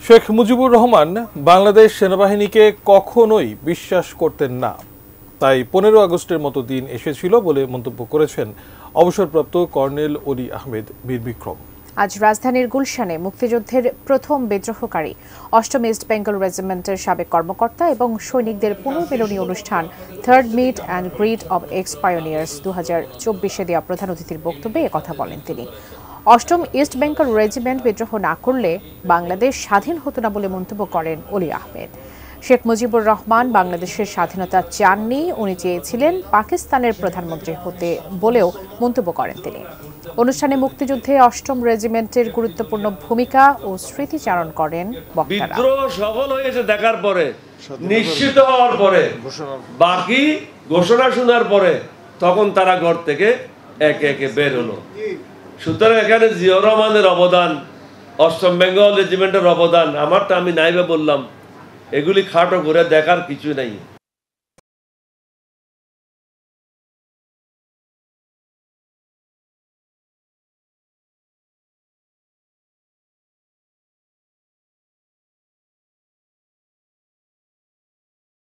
শেখ মুজিবুর রহমান বাংলাদেশ সেনাবাহিনীকে কখনোই বিশ্বাস করতেন না, তাই 15 আগস্টের মতো দিন এসেছিল বলে মন্তব্য করেছেন অবসরপ্রাপ্ত কর্নেল অলি আহমেদ বীর বিক্রম। আজ রাজধানীর গুলশানে মুক্তিযুদ্ধের প্রথম বিদ্রোহকারী 8ম ইস্ট বেঙ্গল রেজিমেন্টের সাবেক কর্মকর্তা এবং সৈনিকদের পুনর্মিলনী অনুষ্ঠান third meet and greet of ex pioneers 2024-এ দেওয়া প্রধান অতিথির বক্তব্যে একথা বলেন তিনি। 8ম ইস্ট বেঙ্গল রেজিমেন্ট বিদ্রোহ না করলে বাংলাদেশ স্বাধীন হতো না বলে মন্তব্য করেন অলি আহমেদ। শেখ মুজিবুর রহমান বাংলাদেশের স্বাধীনতা চাননি, উনি চেয়েছিলেন পাকিস্তানের প্রধানমন্ত্রী হতে বলেও মন্তব্য করেন তিনি। অনুষ্ঠানে মুক্তিযুদ্ধে 8ম রেজিমেন্টের গুরুত্বপূর্ণ ভূমিকা ও স্মৃতিচারণ করেন বক্তারা। বিদ্রোহ সফল হয়েছে দেখার পরে, নিশ্চিত হওয়ার পরে, বাকি ঘোষণা শোনার পরে তখন তারা ঘর থেকে একে একে বের হলো। সুতরাং এখানে জিয়াউর রহমানের অবদান, 8ম বেঙ্গল রেজিমেন্টের অবদান, আমারটা আমি নাইবে বললাম, এগুলি খাটো করে দেখার কিছু নাই।